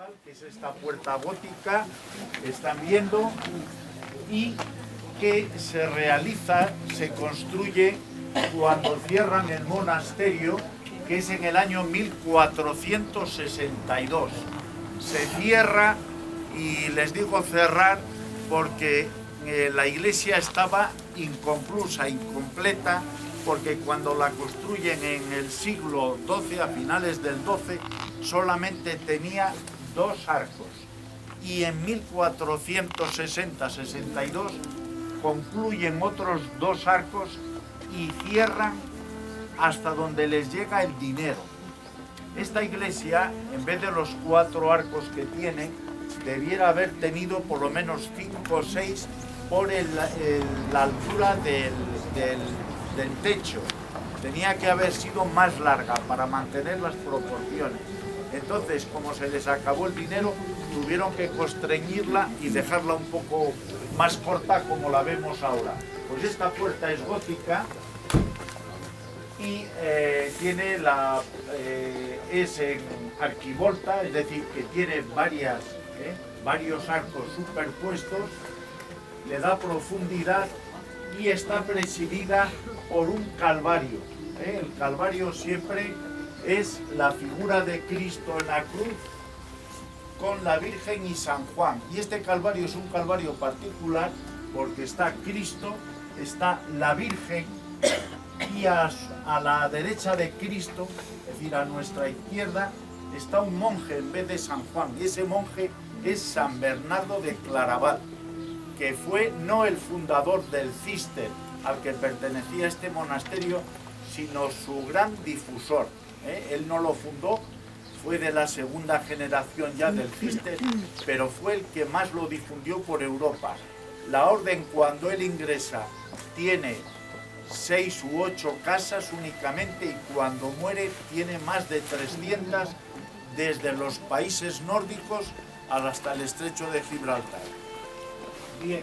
principal, que es esta puerta gótica que están viendo y que se realiza, se construye cuando cierran el monasterio, que es en el año 1462. Se cierra, y les digo cerrar porque la iglesia estaba inconclusa, incompleta, porque cuando la construyen en el siglo XII, a finales del XII, solamente tenía 2 arcos. Y en 1460-62 concluyen otros 2 arcos y cierran hasta donde les llega el dinero. Esta iglesia, en vez de los 4 arcos que tiene, debiera haber tenido por lo menos 5 o 6 por la altura del techo. Tenía que haber sido más larga para mantener las proporciones. Entonces, como se les acabó el dinero, tuvieron que constreñirla y dejarla un poco más corta como la vemos ahora. Pues esta puerta es gótica y tiene es en arquivolta, es decir, que tiene varios arcos superpuestos, le da profundidad y está presidida por un calvario. El calvario siempre es la figura de Cristo en la cruz con la Virgen y San Juan. Y este calvario es un calvario particular porque está Cristo, está la Virgen y a la derecha de Cristo, es decir, a nuestra izquierda, está un monje en vez de San Juan. Y ese monje es San Bernardo de Claraval, que fue no el fundador del Císter al que pertenecía este monasterio, sino su gran difusor. Él no lo fundó, fue de la segunda generación ya del Císter, pero fue el que más lo difundió por Europa. La orden, cuando él ingresa, tiene 6 u 8 casas únicamente, y cuando muere tiene más de 300 desde los países nórdicos hasta el estrecho de Gibraltar. Bien,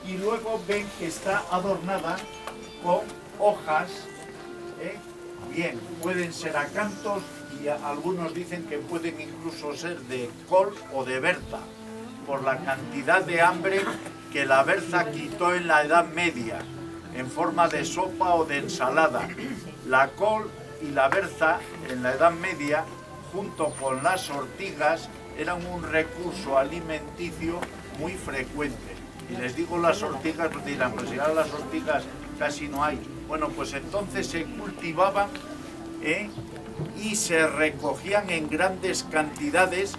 y luego ven que está adornada con hojas, bien, pueden ser acantos y algunos dicen que pueden incluso ser de col o de berza, por la cantidad de hambre que la berza quitó en la Edad Media, en forma de sopa o de ensalada. La col y la berza en la Edad Media, junto con las ortigas, eran un recurso alimenticio muy frecuente. Y les digo las ortigas, pues dirán, pues si ahora las ortigas casi no hay. Bueno, pues entonces se cultivaban y se recogían en grandes cantidades,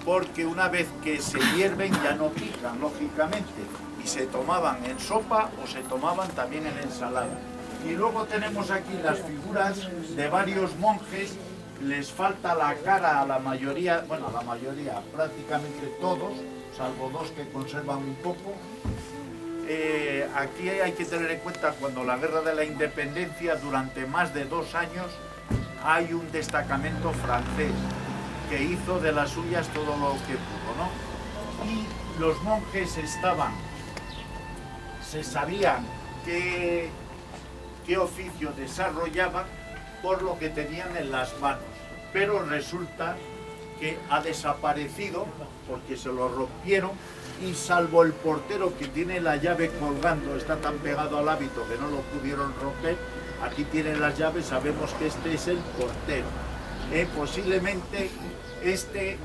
porque una vez que se hierven ya no pican, lógicamente, y se tomaban en sopa o se tomaban también en ensalada. Y luego tenemos aquí las figuras de varios monjes. Les falta la cara a la mayoría, bueno, a la mayoría, prácticamente todos, salvo 2 que conservan un poco. Aquí hay que tener en cuenta, cuando la Guerra de la Independencia, durante más de 2 años, hay un destacamento francés que hizo de las suyas todo lo que pudo, ¿no? Y los monjes se sabían qué oficio desarrollaban por lo que tenían en las manos, pero resulta que ha desaparecido porque se lo rompieron, y salvo el portero, que tiene la llave colgando, está tan pegado al hábito que no lo pudieron romper. Aquí tienen las llaves, sabemos que este es el portero. Posiblemente este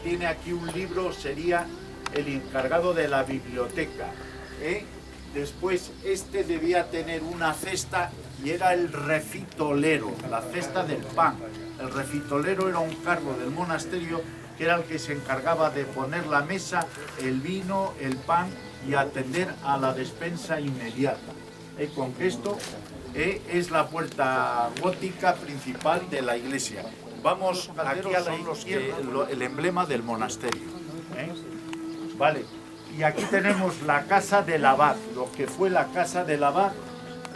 tiene aquí un libro, sería el encargado de la biblioteca. Después este debía tener una cesta y era el refitolero, la cesta del pan. El refitolero era un cargo del monasterio que era el que se encargaba de poner la mesa, el vino, el pan y atender a la despensa inmediata. Con esto es la puerta gótica principal de la iglesia. Vamos aquí a la izquierda, el emblema del monasterio. Vale. Y aquí tenemos la casa del abad, lo que fue la casa del abad.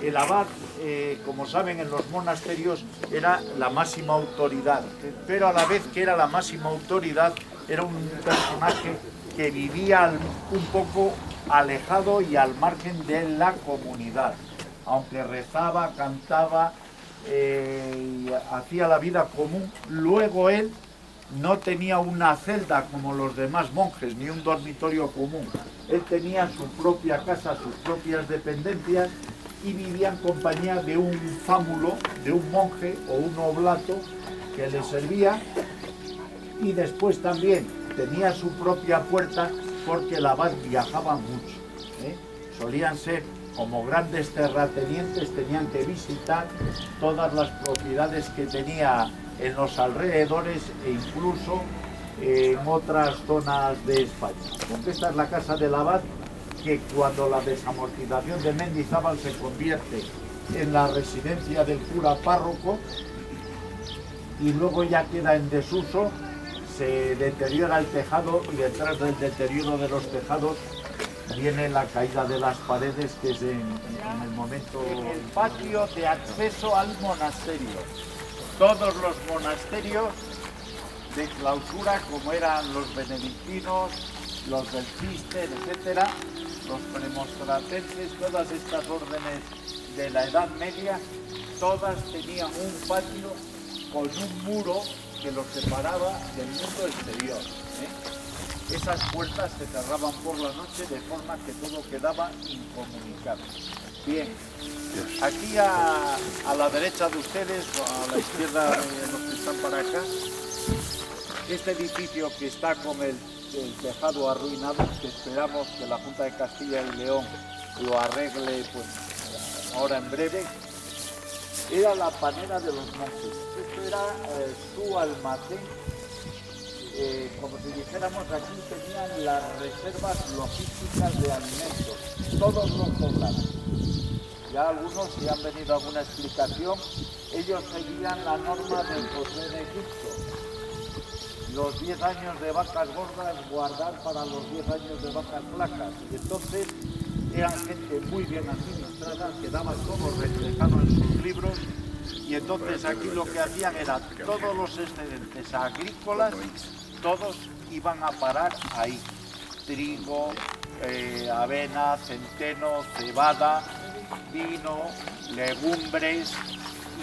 El abad, como saben, en los monasterios era la máxima autoridad, pero a la vez que era la máxima autoridad, era un personaje que vivía un poco alejado y al margen de la comunidad, aunque rezaba, cantaba y hacía la vida común. Luego él no tenía una celda como los demás monjes, ni un dormitorio común. Él tenía su propia casa, sus propias dependencias, y vivía en compañía de un fámulo, de un monje o un oblato que le servía, y después también tenía su propia puerta porque el abad viajaba mucho, ¿eh? Solían ser como grandes terratenientes, tenían que visitar todas las propiedades que tenía en los alrededores e incluso en otras zonas de España. Porque esta es la casa del abad, que cuando la desamortización de Mendizábal se convierte en la residencia del cura párroco y luego ya queda en desuso, se deteriora el tejado y detrás del deterioro de los tejados viene la caída de las paredes, que es en el momento... El patio de acceso al monasterio. Todos los monasterios de clausura, como eran los benedictinos, los del Cister, etcétera, los premonstratenses, todas estas órdenes de la Edad Media, todas tenían un patio con un muro que los separaba del mundo exterior, ¿eh? Esas puertas se cerraban por la noche de forma que todo quedaba incomunicado. Bien, aquí a la derecha de ustedes, o a la izquierda de los que están para acá, este edificio que está con el tejado arruinado, que esperamos que la Junta de Castilla y León lo arregle pues ahora en breve, era la panera de los monjes. Esto era su almacén, como si dijéramos, aquí tenían las reservas logísticas de alimentos, todos los poblados. Ya algunos, si han venido a alguna explicación, ellos seguían la norma del José de Egipto. Los 10 años de vacas gordas, guardar para los 10 años de vacas flacas. Y entonces eran gente muy bien administrada, que daba todo reflejado en sus libros, y entonces aquí lo que hacían era todos los excedentes agrícolas, todos iban a parar ahí. Trigo, avena, centeno, cebada, vino, legumbres,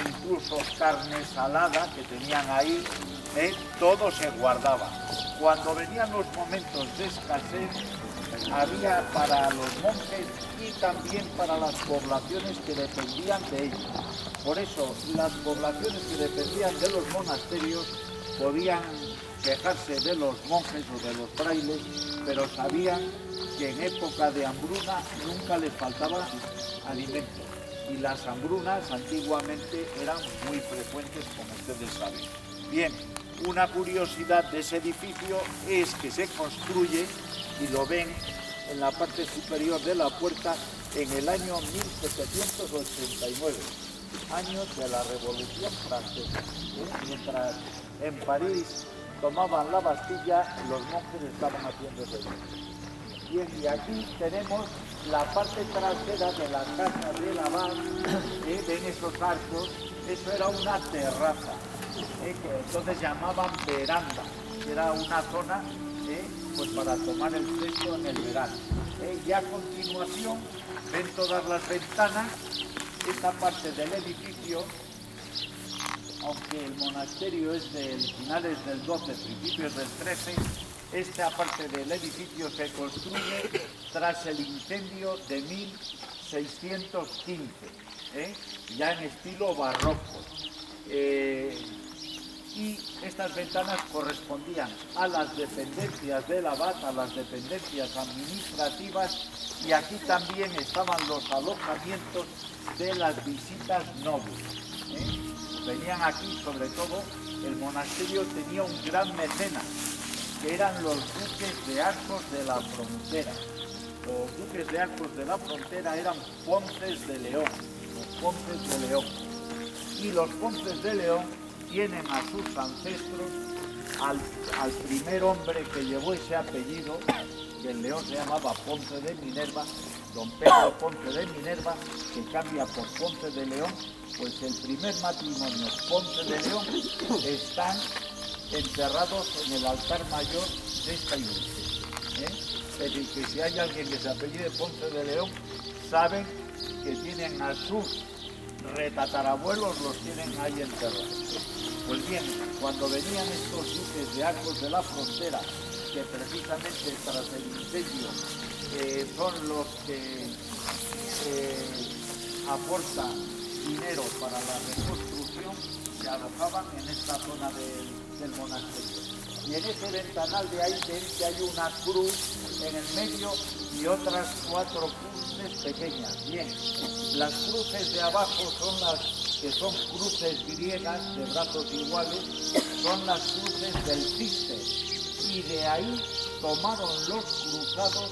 incluso carne salada que tenían ahí, todo se guardaba. Cuando venían los momentos de escasez, había para los monjes y también para las poblaciones que dependían de ellos. Por eso, las poblaciones que dependían de los monasterios podían quejarse de los monjes o de los frailes, pero sabían que en época de hambruna nunca les faltaba alimento. Y las hambrunas antiguamente eran muy frecuentes, como ustedes saben. Bien, una curiosidad de ese edificio es que se construye, y lo ven en la parte superior de la puerta, en el año 1789, años de la Revolución Francesa. Mientras en París tomaban la Bastilla, los monjes estaban haciendo eso. Bien, y aquí tenemos la parte trasera de la casa del abad, ven esos arcos, eso era una terraza, que entonces llamaban veranda, que era una zona pues para tomar el fresco en el verano. Y a continuación ven todas las ventanas. Esta parte del edificio, aunque el monasterio es de finales del 12, principios del 13, esta parte del edificio se construye tras el incendio de 1615, ya en estilo barroco. Y estas ventanas correspondían a las dependencias del abad, a las dependencias administrativas, y aquí también estaban los alojamientos de las visitas nobles. Venían aquí, sobre todo, el monasterio tenía un gran mecenas, que eran los duques de Arcos de la Frontera. Los duques de Arcos de la Frontera eran Ponces de León, los Ponces de León. Y los Ponces de León tienen a sus ancestros al primer hombre que llevó ese apellido, que el León se llamaba Ponce de Minerva, don Pedro Ponce de Minerva, que cambia por Ponce de León. Pues el primer matrimonio, Ponce de León, están enterrados en el altar mayor de esta iglesia. Es decir, que si hay alguien que se apellide Ponce de León, saben que tienen a sus retatarabuelos, los tienen ahí enterrados. Pues bien, cuando venían estos duques de Arcos de la Frontera, que precisamente tras el incendio son los que aportan dinero para la reconstrucción, se alojaban en esta zona del monasterio. Y en ese ventanal de ahí ven que hay una cruz en el medio y otras 4 cruces pequeñas. Bien, las cruces de abajo son las que son cruces griegas de brazos iguales, son las cruces del Ciste. Y de ahí tomaron los cruzados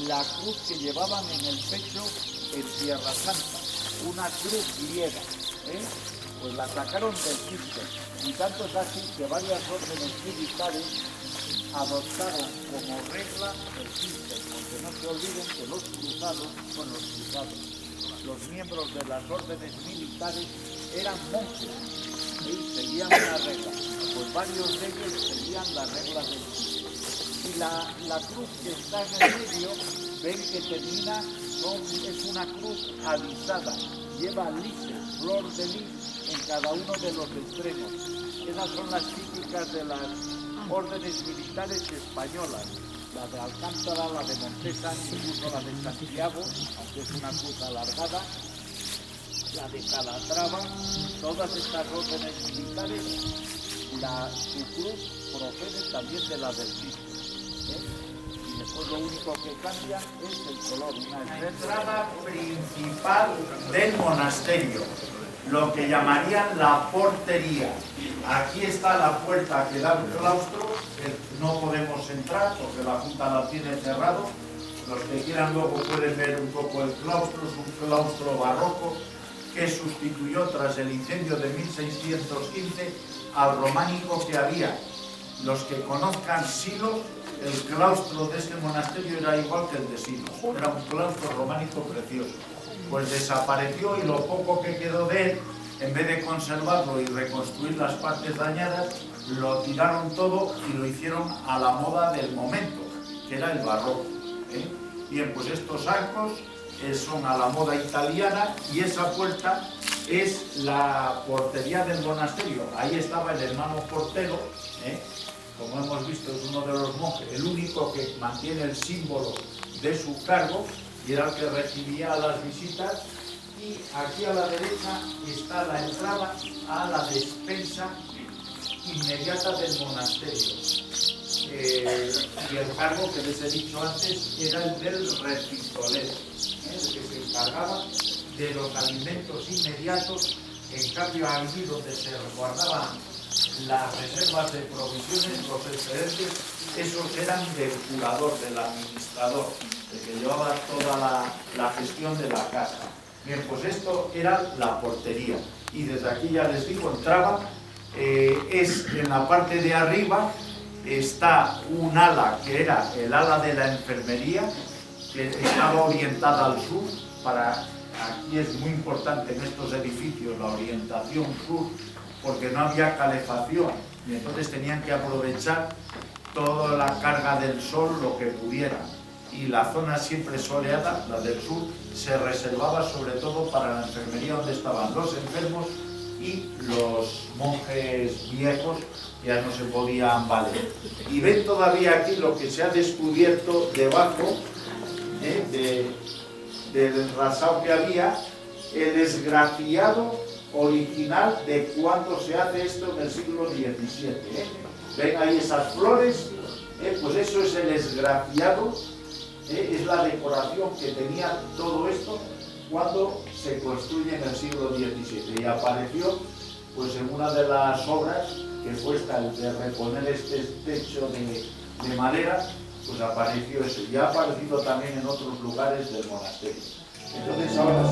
la cruz que llevaban en el pecho en Tierra Santa, una cruz griega, pues la sacaron del Ciste. Y tanto es así que varias órdenes militares adoptaron como regla el Ciste, porque no se olviden que los cruzados, los miembros de las órdenes militares eran monjes y seguían una regla. Pues varios de ellos seguían la regla del Ciste. Y la cruz que está en el medio, ven que termina, es una cruz alisada, lleva lises, flor de lis en cada uno de los extremos. Esas son las típicas de las órdenes militares españolas, la de Alcántara, la de Montesa, incluso la de Santiago, aunque es una cruz alargada, la de Calatrava, todas estas órdenes militares, su cruz procede también de la del Ciste. Y después lo único que cambia es el color. La entrada principal del monasterio, lo que llamarían la portería. Aquí está la puerta que da al claustro, no podemos entrar porque la Junta la tiene cerrado. Los que quieran luego pueden ver un poco el claustro, es un claustro barroco que sustituyó tras el incendio de 1615 al románico que había. Los que conozcan Silos, el claustro de este monasterio era igual que el de Silos, era un claustro románico precioso. Pues desapareció y lo poco que quedó de él, en vez de conservarlo y reconstruir las partes dañadas, lo tiraron todo y lo hicieron a la moda del momento, que era el barroco. Bien, pues estos arcos son a la moda italiana y esa puerta es la portería del monasterio. Ahí estaba el hermano portero, como hemos visto es uno de los monjes, el único que mantiene el símbolo de su cargo y era el que recibía las visitas. Y aquí a la derecha está la entrada a la despensa inmediata del monasterio. Y el cargo que les he dicho antes era el del refitolero, el que se encargaba de los alimentos inmediatos. En cambio, allí donde se guardaban las reservas de provisiones, los excedentes, esos eran del curador, del administrador, el que llevaba toda la gestión de la casa. Bien, pues esto era la portería. Y desde aquí ya les digo, entraba, es en la parte de arriba, está un ala que era el ala de la enfermería, que estaba orientada al sur. Aquí es muy importante en estos edificios la orientación sur, porque no había calefacción y entonces tenían que aprovechar toda la carga del sol lo que pudieran. Y la zona siempre soleada, la del sur, se reservaba sobre todo para la enfermería donde estaban los enfermos y los monjes viejos, ya no se podían valer. Y ven todavía aquí lo que se ha descubierto debajo del rasado que había, el esgrafiado original de cuando se hace esto en el siglo XVII. Ven ahí esas flores, pues eso es el esgrafiado, es la decoración que tenía todo esto cuando se construye en el siglo XVII. Y apareció pues en una de las obras, que fue esta, el de reponer este techo de madera, pues apareció eso. Y ha aparecido también en otros lugares del monasterio. Entonces ahora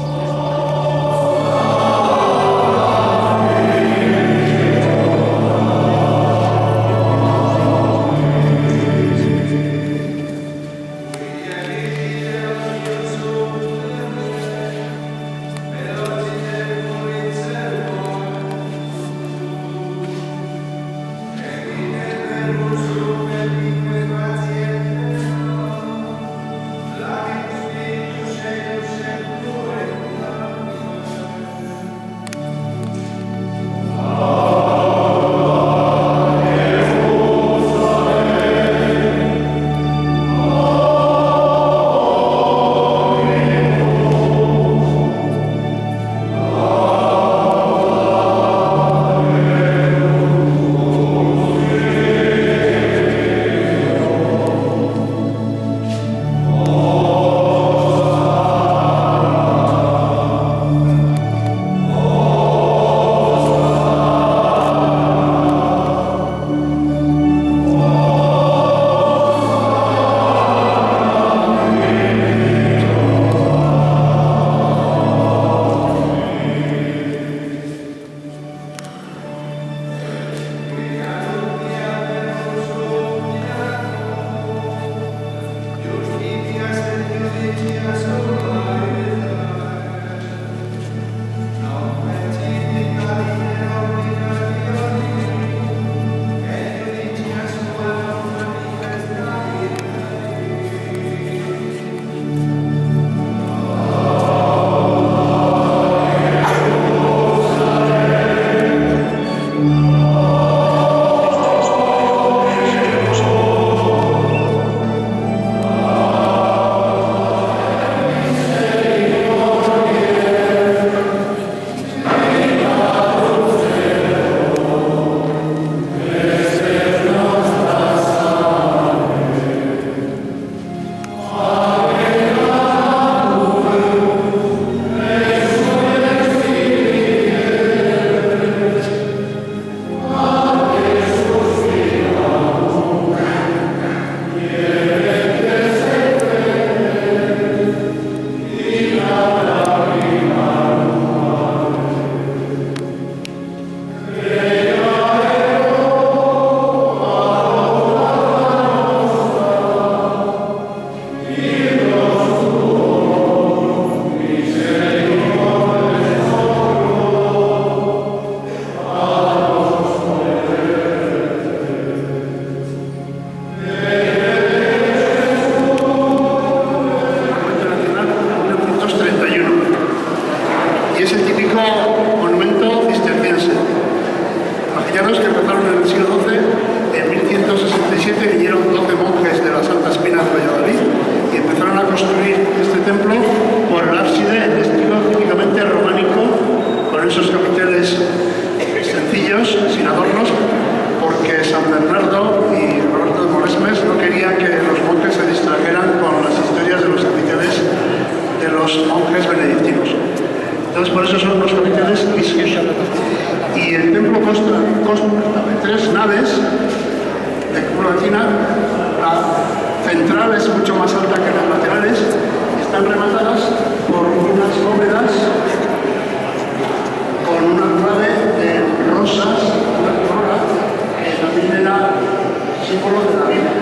de la Virgen,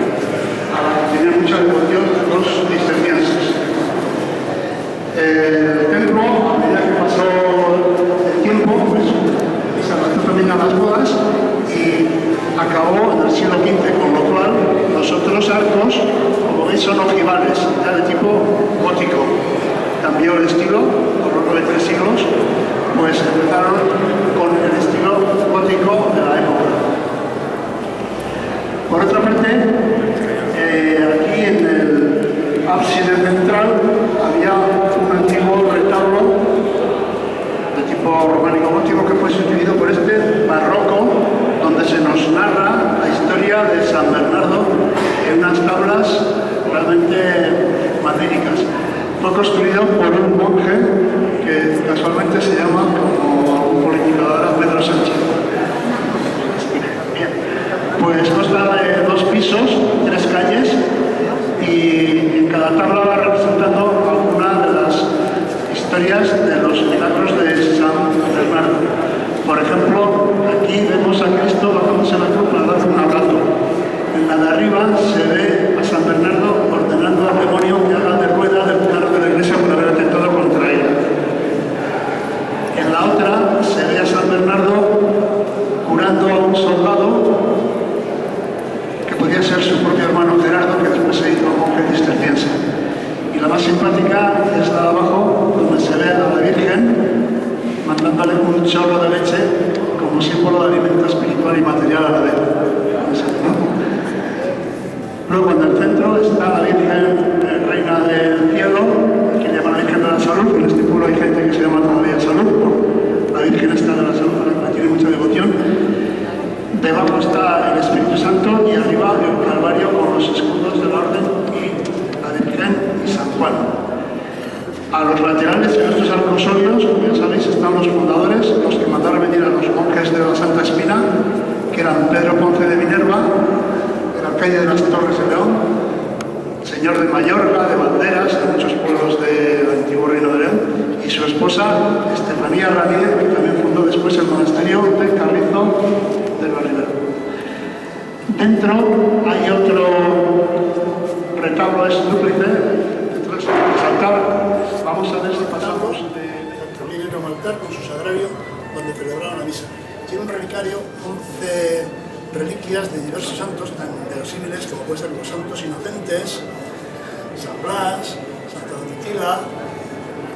a la que tenía mucha devoción los cistercienses. El templo, a medida que pasó el tiempo, pues se adaptó también a las bodas y acabó en el siglo XV, con lo cual los otros arcos, como veis, son ojivales, ya de tipo gótico. Cambió el estilo a lo largo de 3 siglos, pues empezaron con el estilo gótico de la época. Por otra parte, aquí en el ábside central había un antiguo retablo de tipo románico gótico que fue sustituido por este barroco, donde se nos narra la historia de San Bernardo en unas tablas realmente magníficas. Fue construido por un monje que casualmente se llama, como un político ahora, Pedro Sánchez. Bien, pues consta de 2 pisos, 3 calles, y en cada tabla va representando alguna de las historias de los milagros de San Bernardo. Por ejemplo, aquí vemos a Cristo bajándose la cruz para dar un abrazo. En la de arriba se ve a San Bernardo ordenando al demonio que haga de rueda del carro de la iglesia por haber atentado contra ella. En la otra se ve a San Bernardo curando a un soldado que podía ser su propio hermano Gerardo, que después se hizo monje cisterciense. Y la más simpática es la de abajo, donde se ve a la Virgen mandándole un chorro de leche como símbolo de alimento espiritual y material a la vez. Luego en el centro está la Virgen Reina del Cielo, que llama la Virgen de la Salud. En este pueblo hay gente que se llama todavía Salud, la Virgen está de la Salud, a la que tiene mucha devoción. Debajo está el Espíritu Santo y arriba el Calvario con los escudos de la Orden y la Virgen y San Juan. A los laterales de estos arcosolios, como ya sabéis, están los fundadores, los que mandaron venir a los monjes de la Santa Espina, que eran Pedro Ponce de Minerva, el alcaide de las Torres de León, señor de Mallorca, de Banderas, de muchos pueblos del antiguo Reino de León, y su esposa, Estefanía Ramírez, que también fundó después el monasterio de Carrizo del Barribero. Dentro hay otro retablo, es dúplice. Vamos a ver si pasamos también era un altar con su sagrario donde celebraron la misa. Tiene un relicario, 11 reliquias de diversos santos tan verosímiles como pueden ser los santos inocentes, San Blas, Santa Domitila,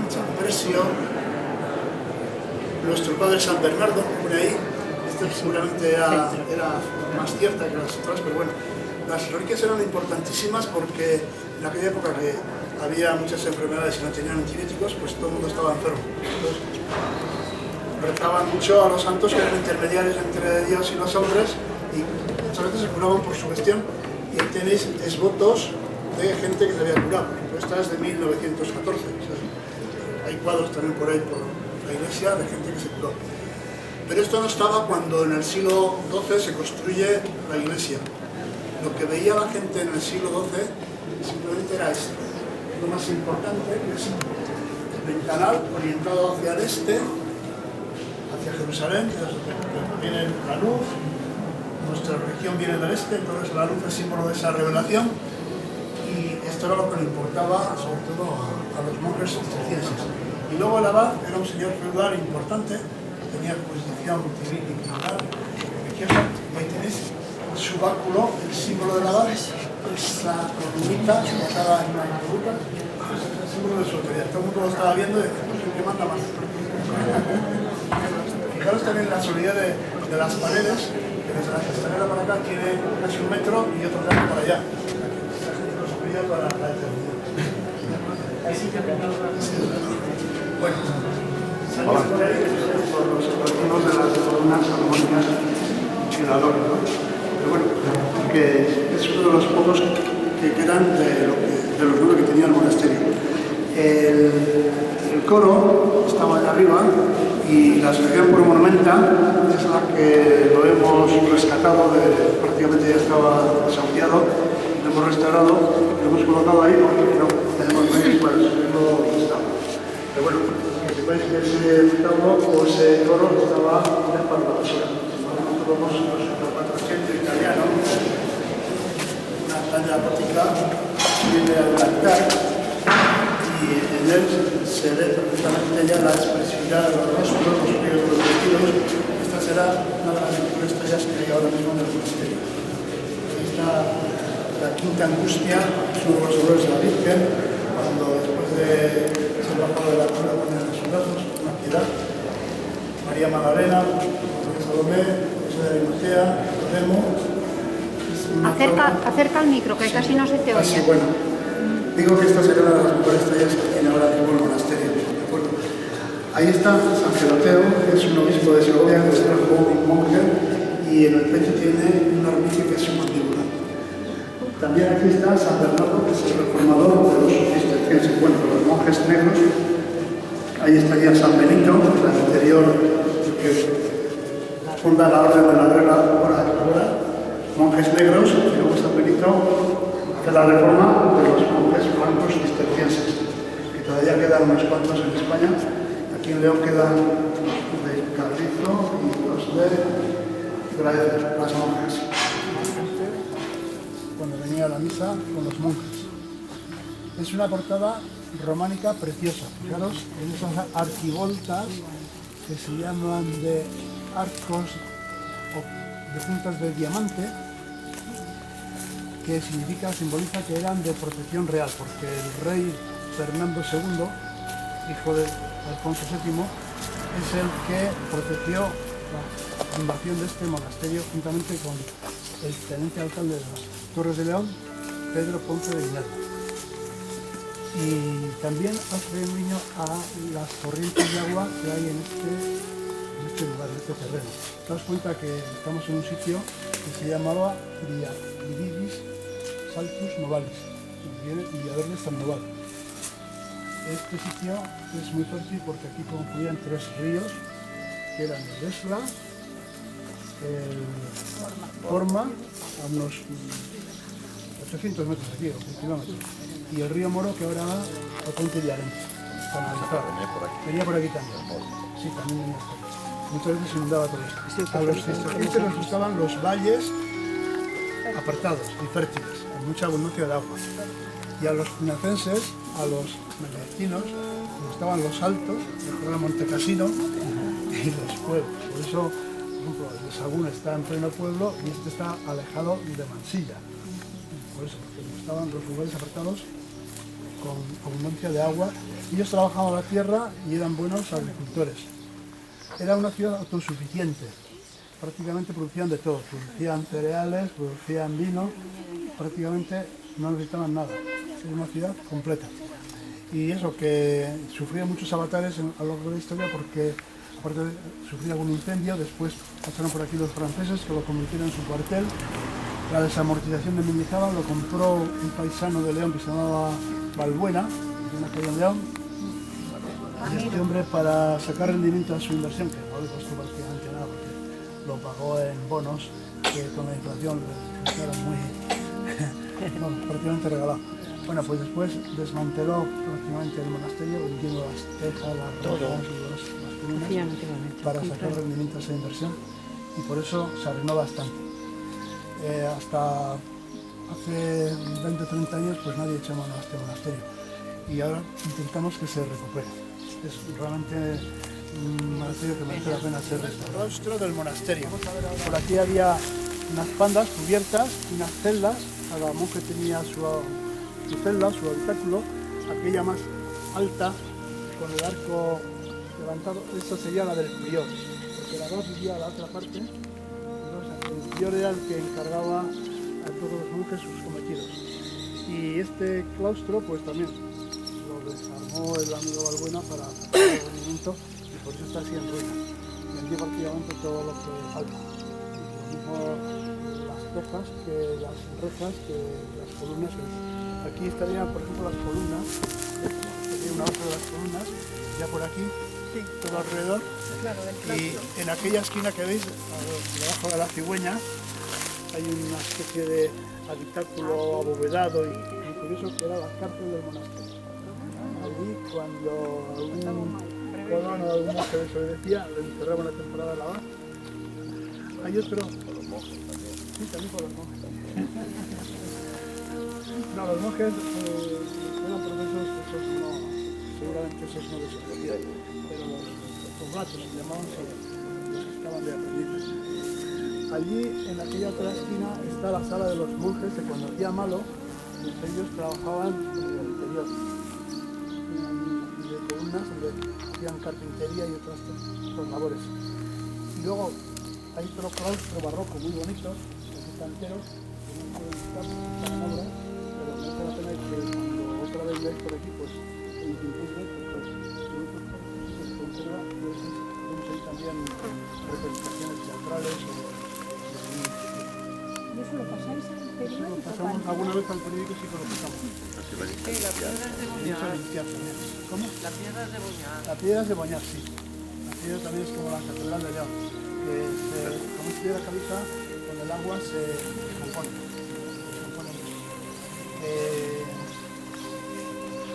San Presio, nuestro padre San Bernardo, por ahí. Esta seguramente era más cierta que las otras, pero bueno, las reliquias eran importantísimas porque en aquella época que había muchas enfermedades y no tenían antibióticos, pues todo el mundo estaba enfermo. Entonces, rezaban mucho a los santos que eran intermediarios entre Dios y los hombres y muchas veces se curaban por su gestión. Y ahí tenéis esvotos de gente que se había curado. Esta es de 1914. O sea, hay cuadros también por ahí por la iglesia de gente que se curó. Pero esto no estaba cuando en el siglo XII se construye la iglesia. Lo que veía la gente en el siglo XII simplemente era esto. Lo más importante, que es el ventanal orientado hacia el este, hacia Jerusalén, desde donde viene la luz. Nuestra religión viene del este, entonces la luz es símbolo de esa revelación. Y esto era lo que le importaba sobre todo a los monjes cistercienses. Y luego el abad era un señor feudal importante, tenía jurisdicción civil y criminal, religiosa, y ahí tenéis el subáculo, el símbolo del abad, es la columnita colocada en una columna, es el símbolo de su autoridad. Todo el mundo lo estaba viendo y decía, pues, ¿qué manda más? Fijaros también la solidez de las paredes, que desde la escalera para acá tiene casi 1 metro y otro tanto para allá. Para la eternidad. Bueno, salimos por ahí por los operativos de las columnas armónicas osciladoras, ¿no? Pero bueno, que es uno de los pocos que quedan de los 9 que tenía el monasterio. El coro estaba allá arriba y la asociación por monumenta es la que lo hemos rescatado, prácticamente ya estaba desahuciado. Lo hemos restaurado, lo hemos colocado ahí porque no tenemos medios para subirlo donde estaba. Pero bueno, que sepáis que ese retablo o ese coro estaba en el Parque de la Basura. Nosotros vamos a 400 italiano, extraña gótica, viene al altar y en él se ve perfectamente ya la expresividad de los rostros, los ríos de los vestidos. Esta será una de las mejores tallas que hay ahora mismo en el monasterio. Ahí está la quinta angustia, son los dolores de la Virgen, cuando después de ser bajado de la cruz la ponen en sus brazos, una piedad. María Magdalena, María Salomé, José de Arimatea, Nicodemo. Acerca al micro, que casi no se te oye. Sí, bueno. Digo que esta será una de las mejores tallas que tiene ahora mismo el monasterio. ¿De acuerdo? Ahí está San Geloteo, que es un obispo de Segovia, que es un monje, y en el pecho tiene una hormiga que es su mandíbula. También aquí está San Bernardo, que es el reformador de los cistercienses, bueno, de los monjes negros. Ahí estaría San Benito, el anterior que funda la Orden de la Regla ahora, monjes negros, y luego San Benito hace la reforma de los monjes blancos cistercienses, que todavía quedan unos cuantos en España. Aquí en León quedan de Carrizo y los de las monjas. Cuando venía a la misa con los monjes. Es una portada románica preciosa. Fijaros en esas arquivoltas que se llaman de arcos o de puntas de diamante, que simboliza que eran de protección real, porque el rey Fernando II, hijo de Alfonso VII, es el que protegió la fundación de este monasterio juntamente con el teniente alcalde de las Torres de León, Pedro Ponce de Minerva. Y también hace un guiño a las corrientes de agua que hay en este lugar, en este terreno. Daos cuenta que estamos en un sitio que se llamaba Viridis Saltus Novalis, y viene Villaverde San Noval. Este sitio es muy fértil porque aquí confluían tres ríos, que eran el Esla, el Forma, a unos 800 metros aquí, o 100 kilómetros, y el río Moro, que ahora va al Puente de Arena. Venía por aquí también. Sí, también venía por aquí. Muchas veces se inundaba todo esto. A los cistercienses les gustaban los valles apartados y fértiles, con mucha abundancia de agua. Y a los finacenses, a los mallorquinos, les gustaban los altos, el Montecasino y los pueblos. Por eso, por ejemplo, el de Sagún está en pleno pueblo y este está alejado de Mansilla. Por eso, porque les gustaban los lugares apartados con abundancia de agua. Ellos trabajaban la tierra y eran buenos agricultores. Era una ciudad autosuficiente. Prácticamente producían de todo. Producían cereales, producían vino. Prácticamente no necesitaban nada. Era una ciudad completa. Y eso, que sufría muchos avatares a lo largo de la historia porque, aparte de sufrir algún incendio, después pasaron por aquí los franceses que lo convirtieron en su cuartel. La desamortización de Mendizábal lo compró un paisano de León que se llamaba Balbuena, de una calle en León. Y este hombre, para sacar rendimiento a su inversión, que no le costó prácticamente nada porque lo pagó en bonos que con la inflación le quedaron muy prácticamente regalado. Bueno, pues después desmanteló prácticamente el monasterio, vendiendo las tejas, las rocas y las columnas para sacar rendimiento a esa inversión, y por eso se arruinó bastante. Hasta hace 20 o 30 años pues nadie echó mano a este monasterio y ahora intentamos que se recupere. Es realmente un monasterio que merece la pena ser restaurado. El claustro del monasterio. Por aquí había unas pandas cubiertas, unas celdas. Cada monje tenía su celda, su habitáculo. Aquella más alta, con el arco levantado, esa sería la del prior, porque la dos vivía a la otra parte. El prior era el que encargaba a todos los monjes sus cometidos. Y este claustro pues también lo desarmó el amigo Balbuena para sacar el rendimiento, y por eso está así en ruinas. Vendió prácticamente todo lo que falta. Lo mismo las tejas, que las rejas, que las columnas. Aquí estarían, por ejemplo, las columnas. Sería una otra de las columnas, ya por aquí, todo alrededor. Y en aquella esquina que veis, debajo de la cigüeña, hay una especie de habitáculo abovedado y muy curioso, que era la cárcel del monasterio. Allí, cuando algún colón o algún monje desobedecía, lo encerraban la temporada de lavar. Hay otro. Sí, también por los monjes. No, los monjes eran profesos, esos no, seguramente esos no les ofrecían, pero los oblatos, los llamaban solo, los que estaban de aprendices. Allí, en aquella otra esquina, está la sala de los monjes que cuando hacía malo, pues ellos trabajaban en el interior, de columnas donde hacían carpintería y otras labores. Y luego hay otro claustro barroco muy bonito, los canteros, que no pueden estar en obra, pero merece la pena que cuando otra vez veáis por aquí, pues en Internet, pues se conserva, pues vemos ahí también representaciones teatrales o ¿Y eso lo pasáis al eso periódico? lo pasamos alguna vez al periódico, sí que lo pasamos. La piedra es de Y eso Boñar. limpiar también. ¿Cómo? La piedra es de Boñar. La piedra es de Boñar, sí. La piedra también es como la Catedral de León, que como es piedra caliza, con el agua se compone.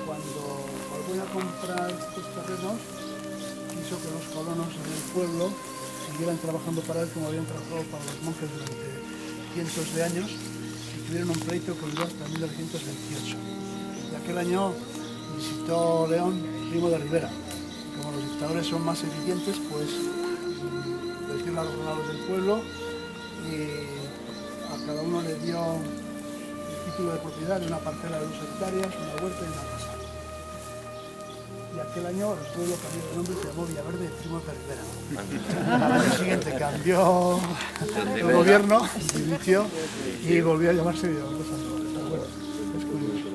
Cuando voy a comprar estos terrenos, quiso que los colonos del pueblo siguieran trabajando para él como habían trabajado para los monjes durante cientos de años y tuvieron un pleito que duró hasta 1928. Y aquel año visitó León Primo de Rivera. Como los dictadores son más eficientes, pues les dio las jornadas del pueblo y a cada uno le dio el título de propiedad de una parcela de 2 hectáreas, una huerta y una casa. Y aquel año el pueblo cambió de nombre y se llamó Villaverde Primo de Rivera. Al año siguiente cambió el gobierno, dimitió y volvió a llamarse Villaverde Santo. Bueno, es curioso.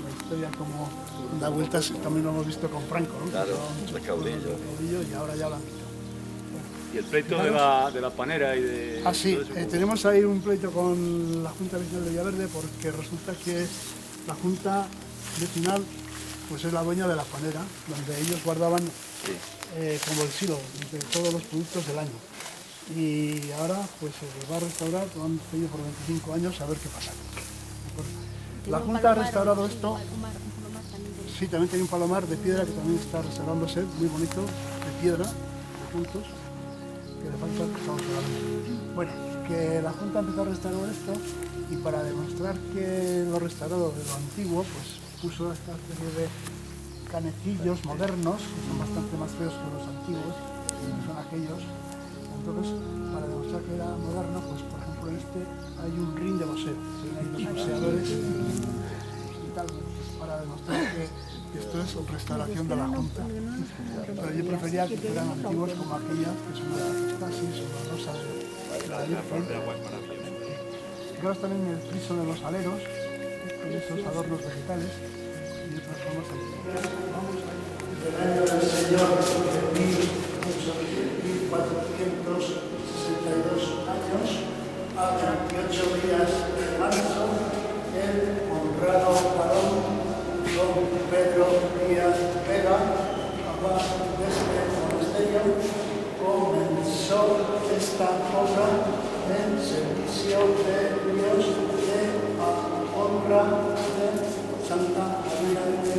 La historia como da vueltas, también lo hemos visto con Franco, ¿no? Claro, de Caudillo. Y ahora ya lo han quitado. Y el pleito de la panera y de... Ah, sí, todo eso, tenemos ahí un pleito con la Junta Vecinal de Villaverde porque resulta que la Junta Vecinal pues es la dueña de la panera, donde ellos guardaban como el silo de todos los productos del año. Y ahora pues se les va a restaurar, lo han pedido por 25 años, a ver qué pasa. La Junta ha restaurado esto. Sí, también tiene un palomar de piedra que también está restaurándose, muy bonito, de piedra, de puntos, que le falta que estamos hablando. Bueno, que la Junta empezó a restaurar esto y para demostrar que lo restaurado de lo antiguo, pues puso esta especie de canecillos modernos, que son bastante más feos que los antiguos, que son aquellos. Entonces, para demostrar que era moderno, pues por ejemplo en este hay un ring de boxeo, hay dos boxeadores y tal, para demostrar que esto es restauración de la Junta. Pero yo prefería que fueran antiguos como aquellas, que son las estasis o la rosa de la Virgen. Fijaros también en el friso de los aleros, con esos adornos vegetales y otras formas antiguas. Vamos del año del Señor de 1462 años a 28 días de marzo, el honrado varón don Pedro Díaz Vega, abad de este monasterio, comenzó esta obra en servicio de Dios de honra de Santa María de